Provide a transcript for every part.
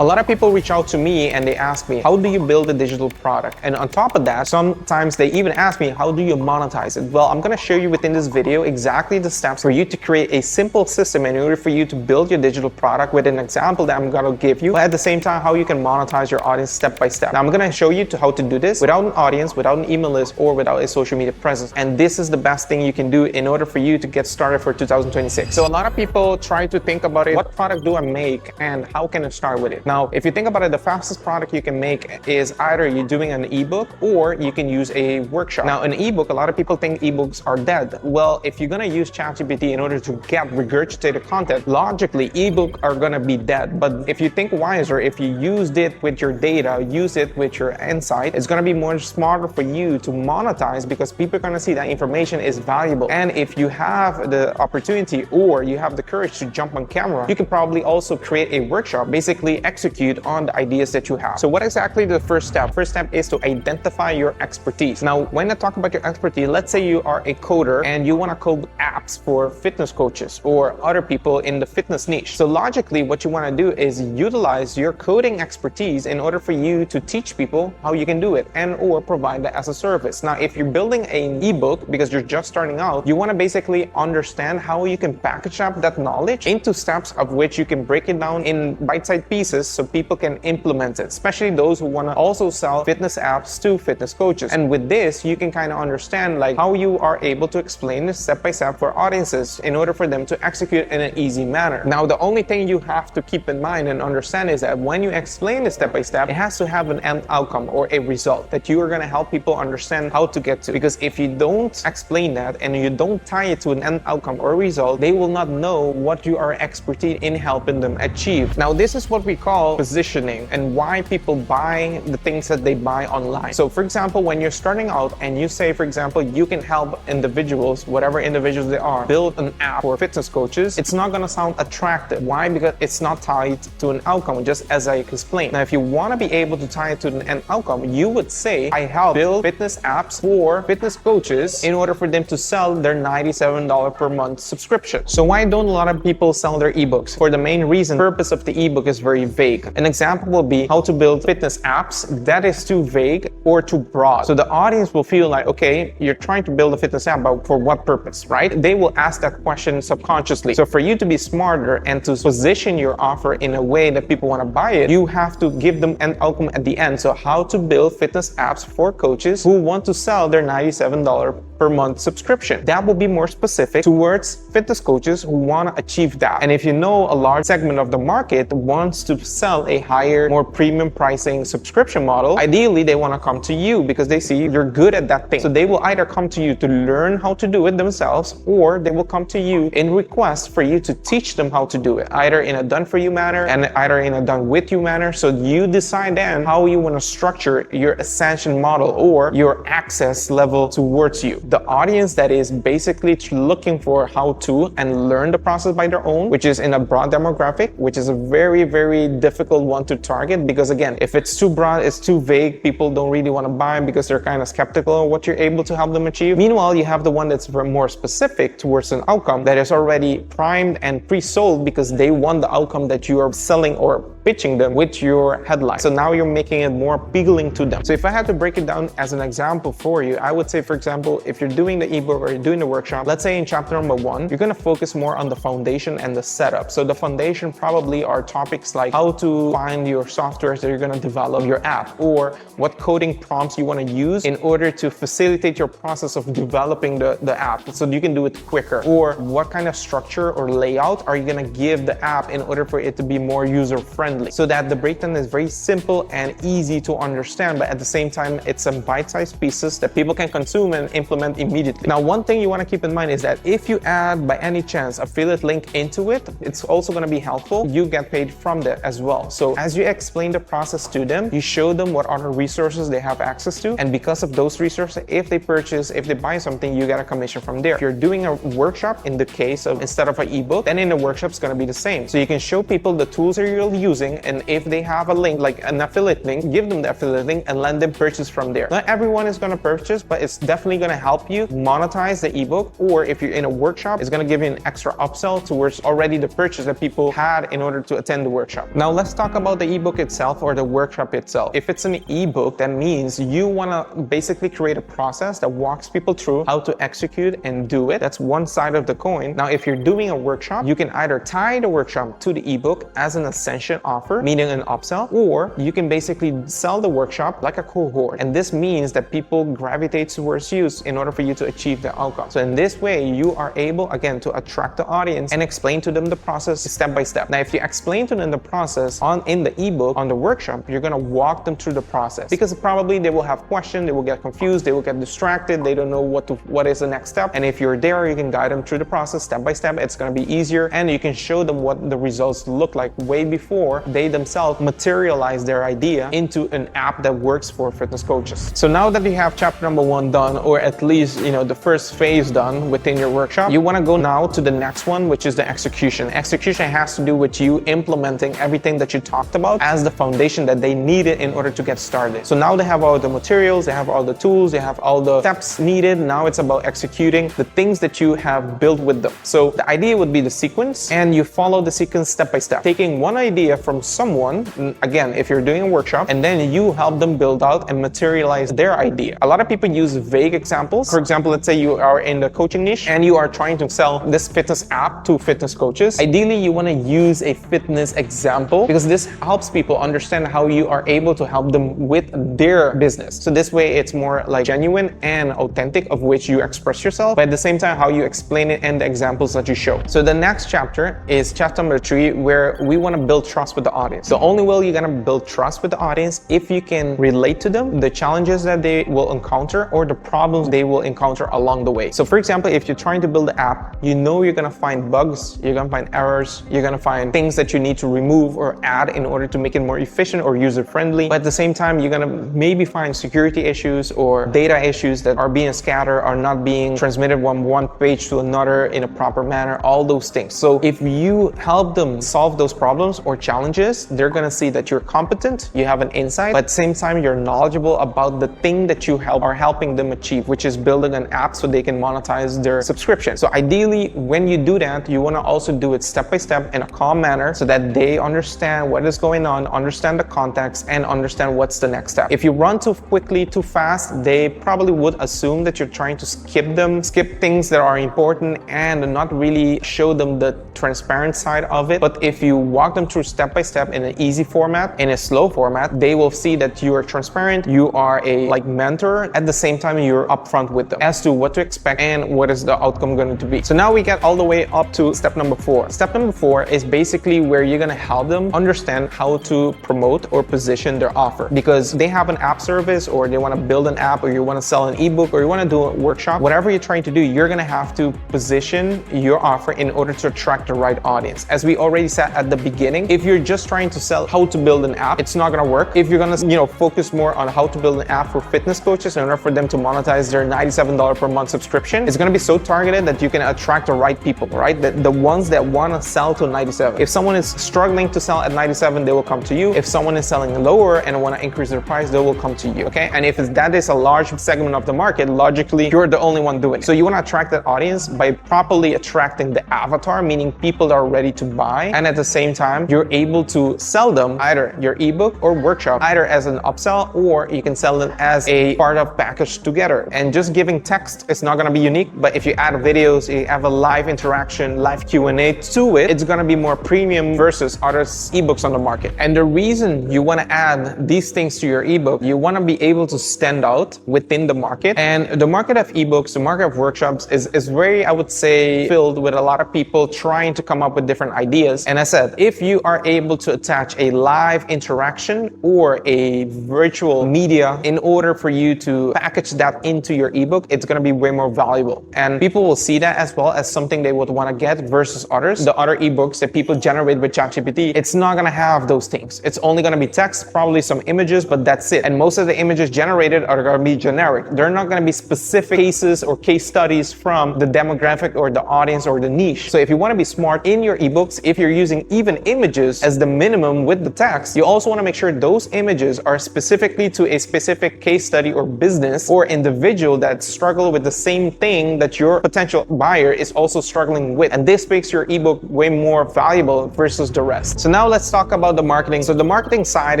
A lot of people reach out to me and they ask me, how do you build a digital product? And on top of that, sometimes they even ask me, how do you monetize it? Well, I'm going to show you within this video exactly the steps for you to create a simple system in order for you to build your digital product with an example that I'm going to give you, but at the same time, how you can monetize your audience step by step. Now, I'm going to show you how to do this without an audience, without an email list, or without a social media presence. And this is the best thing you can do in order for you to get started for 2026. So a lot of people try to think about it, what product do I make and how can I start with it? Now, if you think about it, the fastest product you can make is either you're doing an ebook or you can use a workshop. Now, an ebook, a lot of people think ebooks are dead. Well, if you're gonna use ChatGPT in order to get regurgitated content, logically, ebooks are gonna be dead. But if you think wiser, if you used it with your data, use it with your insight, it's gonna be more smarter for you to monetize because people are gonna see that information is valuable. And if you have the opportunity or you have the courage to jump on camera, you can probably also create a workshop, basically execute on the ideas that you have. So what exactly the first step? First step is to identify your expertise. Now, when I talk about your expertise, let's say you are a coder and you want to code apps for fitness coaches or other people in the fitness niche. So logically, what you want to do is utilize your coding expertise in order for you to teach people how you can do it and or provide that as a service. Now, if you're building an ebook because you're just starting out, you want to basically understand how you can package up that knowledge into steps of which you can break it down in bite-sized pieces so people can implement it, especially those who want to also sell fitness apps to fitness coaches. And with this, you can kind of understand like how you are able to explain this step by step for audiences in order for them to execute in an easy manner. Now, the only thing you have to keep in mind and understand is that when you explain it step by step, it has to have an end outcome or a result that you are going to help people understand how to get to. Because if you don't explain that and you don't tie it to an end outcome or result, they will not know what you are expertise in helping them achieve. Now, this is what we call positioning and why people buy the things that they buy online. So for example, when you're starting out and you say, for example, you can help individuals, whatever individuals they are, build an app for fitness coaches, it's not going to sound attractive. Why? Because it's not tied to an outcome, just as I explained. Now, if you want to be able to tie it to an outcome, you would say, I help build fitness apps for fitness coaches in order for them to sell their $97 per month subscription. So why don't a lot of people sell their ebooks? For the main reason, purpose of the ebook is very vague. An example will be how to build fitness apps. That is too vague or too broad. So the audience will feel like, okay, you're trying to build a fitness app, but for what purpose, right? They will ask that question subconsciously. So for you to be smarter and to position your offer in a way that people want to buy it, you have to give them an outcome at the end. So how to build fitness apps for coaches who want to sell their $97 per month subscription. That will be more specific towards fitness coaches who want to achieve that. And if you know a large segment of the market wants to sell a higher, more premium pricing subscription model, ideally they want to come to you because they see you're good at that thing. So they will either come to you to learn how to do it themselves, or they will come to you in request for you to teach them how to do it, either in a done for you manner and either in a done with you manner. So you decide then how you want to structure your ascension model or your access level towards you. The audience that is basically looking for how to and learn the process by their own, which is in a broad demographic, which is a very, very difficult one to target because again, if it's too broad, it's too vague, people don't really want to buy because they're kind of skeptical of what you're able to help them achieve. Meanwhile, you have the one that's more specific towards an outcome that is already primed and pre-sold because they want the outcome that you are selling or pitching them with your headline. So now you're making it more appealing to them. So if I had to break it down as an example for you, I would say, for example, if you're doing the ebook or you're doing the workshop, let's say in chapter number 1, you're going to focus more on the foundation and the setup. So the foundation probably are topics like how to find your software that you're going to develop your app, or what coding prompts you want to use in order to facilitate your process of developing the app so you can do it quicker, or what kind of structure or layout are you going to give the app in order for it to be more user friendly, so that the breakdown is very simple and easy to understand, but at the same time it's some bite-sized pieces that people can consume and implement immediately. Now, one thing you want to keep in mind is that if you add by any chance affiliate link into it, it's also going to be helpful. You get paid from that as well. So as you explain the process to them, you show them what other resources they have access to, and because of those resources, if they buy something, you get a commission from there. If you're doing a workshop, in the case of instead of an ebook, then in the workshop it's going to be the same. So you can show people the tools that you'll use using, and if they have a link, like an affiliate link, give them the affiliate link and let them purchase from there. Not everyone is going to purchase, but it's definitely going to help you monetize the ebook, or if you're in a workshop, it's going to give you an extra upsell towards already the purchase that people had in order to attend the workshop. Now let's talk about the ebook itself or the workshop itself. If it's an ebook, that means you want to basically create a process that walks people through how to execute and do it. That's one side of the coin. Now, if you're doing a workshop, you can either tie the workshop to the ebook as an ascension offer, meaning an upsell, or you can basically sell the workshop like a cohort. And this means that people gravitate towards you in order for you to achieve the outcome. So in this way, you are able, again, to attract the audience and explain to them the process step by step. Now, if you explain to them the process in the ebook, on the workshop, you're going to walk them through the process, because probably they will have questions, they will get confused, they will get distracted, they don't know what is the next step. And if you're there, you can guide them through the process step by step. It's going to be easier, and you can show them what the results look like way before they themselves materialize their idea into an app that works for fitness coaches. So now that you have chapter number 1 done, or at least the first phase done within your workshop, you want to go now to the next one, which is the execution. Execution has to do with you implementing everything that you talked about as the foundation that they needed in order to get started. So now they have all the materials, they have all the tools, they have all the steps needed. Now it's about executing the things that you have built with them. So the idea would be the sequence, and you follow the sequence step by step, taking one idea from someone, again, if you're doing a workshop, and then you help them build out and materialize their idea. A lot of people use vague examples. For example, let's say you are in the coaching niche and you are trying to sell this fitness app to fitness coaches. Ideally, you want to use a fitness example, because this helps people understand how you are able to help them with their business. So this way it's more like genuine and authentic of which you express yourself, but at the same time how you explain it and the examples that you show. So the next chapter is chapter number 3, where we want to build trust with the audience. The only way you're going to build trust with the audience if you can relate to them, the challenges that they will encounter or the problems they will encounter along the way. So for example, if you're trying to build the app, you're going to find bugs, you're going to find errors, you're going to find things that you need to remove or add in order to make it more efficient or user-friendly. But at the same time, you're going to maybe find security issues or data issues that are being scattered, are not being transmitted from one page to another in a proper manner, all those things. So if you help them solve those problems or challenges, they're going to see that you're competent, you have an insight, but at the same time, you're knowledgeable about the thing that you are helping them achieve, which is building an app so they can monetize their subscription. So ideally, when you do that, you want to also do it step by step in a calm manner so that they understand what is going on, understand the context, and understand what's the next step. If you run too quickly, too fast, they probably would assume that you're trying to skip things that are important and not really show them the transparent side of it. But if you walk them through step by step in an easy format, in a slow format, they will see that you are transparent, you are a mentor. At the same time, you're upfront with them as to what to expect and what is the outcome going to be. So now we get all the way up to step number 4. Step number 4 is basically where you're going to help them understand how to promote or position their offer, because they have an app service, or they want to build an app, or you want to sell an ebook, or you want to do a workshop. Whatever you're trying to do, you're going to have to position your offer in order to attract the right audience. As we already said at the beginning, if you're just trying to sell how to build an app, it's not going to work. If you're going to focus more on how to build an app for fitness coaches in order for them to monetize their $97 per month subscription, it's going to be so targeted that you can attract the right people, right? The ones that want to sell to 97. If someone is struggling to sell at 97, they will come to you. If someone is selling lower and want to increase their price, they will come to you, okay? And if that is a large segment of the market, logically, you're the only one doing it. So you want to attract that audience by properly attracting the avatar, meaning people that are ready to buy. And at the same time, you're able to sell them either your ebook or workshop, either as an upsell, or you can sell them as a part of package together. And just giving text is not going to be unique, but if you add videos, you have a live interaction, live Q&A to it, it's going to be more premium versus other ebooks on the market. And the reason you want to add these things to your ebook, you want to be able to stand out within the market. And the market of ebooks, the market of workshops is very, I would say, filled with a lot of people trying to come up with different ideas. And I said, if you are able to attach a live interaction or a virtual media in order for you to package that into your ebook, it's going to be way more valuable. And people will see that as well as something they would want to get versus others. The other ebooks that people generate with ChatGPT, it's not going to have those things. It's only going to be text, probably some images, but that's it. And most of the images generated are going to be generic. They're not going to be specific cases or case studies from the demographic or the audience or the niche. So if you want to be smart in your ebooks, if you're using even images as the minimum with the text, you also want to make sure those images are specifically to a specific case study or business or individual that struggle with the same thing that your potential buyer is also struggling with. And this makes your ebook way more valuable versus the rest. So now let's talk about the marketing. So the marketing side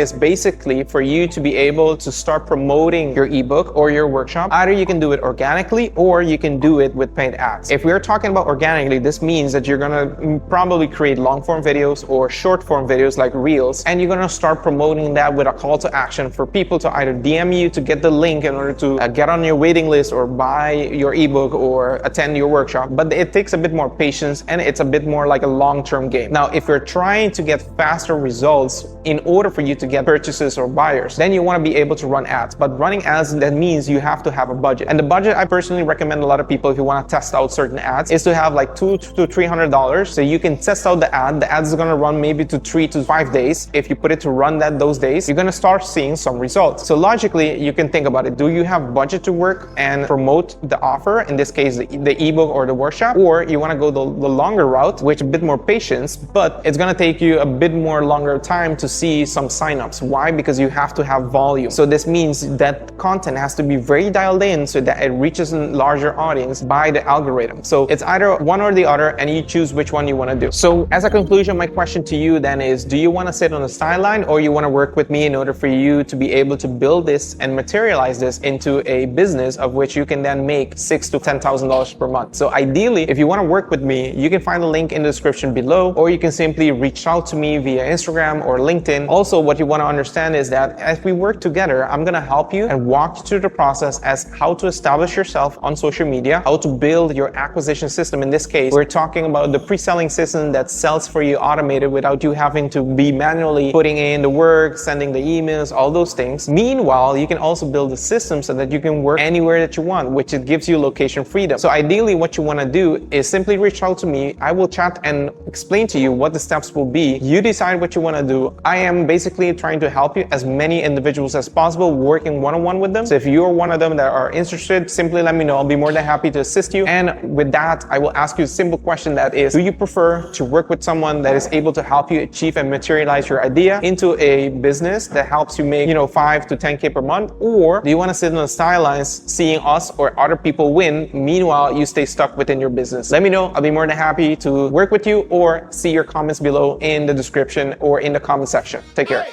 is basically for you to be able to start promoting your ebook or your workshop. Either you can do it organically or you can do it with paid ads. If we're talking about organically, this means that you're gonna probably create long form videos or short form videos like reels, and you're gonna start promoting that with a call to action for people to either DM you to get the link in order to get on your waiting list or buy your ebook or attend your workshop. But it takes a bit more patience and it's a bit more like a long-term game. Now, if you're trying to get faster results in order for you to get purchases or buyers, then you want to be able to run ads. But running ads, that means you have to have a budget. And the budget I personally recommend a lot of people if you want to test out certain ads is to have like $200 to $300 so you can test out the ad. The ad is going to run maybe to 3 to 5 days. If you put it to run that those days, you're going to start seeing some results. So logically, you can think about it. Do you have budget to work and promote the offer, in this case, the ebook or the workshop, or you want to go the longer route, which a bit more patience, but it's going to take you a bit more longer time to see some signups. Why? Because you have to have volume. So this means that content has to be very dialed in so that it reaches a larger audience by the algorithm. So it's either one or the other, and you choose which one you want to do. So as a conclusion, my question to you then is, do you want to sit on the sideline or you want to work with me in order for you to be able to build this and materialize this into a business of which you can then make $6,000 to $10,000 per month? So ideally, if you want to work with me, you can find the link in the description below, or you can simply reach out to me via Instagram or LinkedIn. Also, what you want to understand is that as we work together, I'm going to help you and walk you through the process as how to establish yourself on social media, how to build your acquisition system. In this case, we're talking about the pre-selling system that sells for you automated without you having to be manually putting in the work, sending the emails, all those things. Meanwhile, you can also build a system so that you can work anywhere that you want, which it gives you location freedom. So ideally, what you want to do is simply reach out to me. I will chat and explain to you what the steps will be. You decide what you want to do. I am basically trying to help you as many individuals as possible, working one-on-one with them. So if you're one of them that are interested, simply let me know. I'll be more than happy to assist you. And with that, I will ask you a simple question, that is, do you prefer to work with someone that is able to help you achieve and materialize your idea into a business that helps you make, 5 to 10K per month? Or do you want to sit on the sidelines seeing us or other people win, meanwhile you stay stuck within your business? Let me know. I'll be more than happy to work with you, or see your comments below in the description or in the comment section. Take care.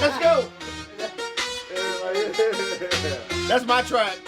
Let's go. That's my track.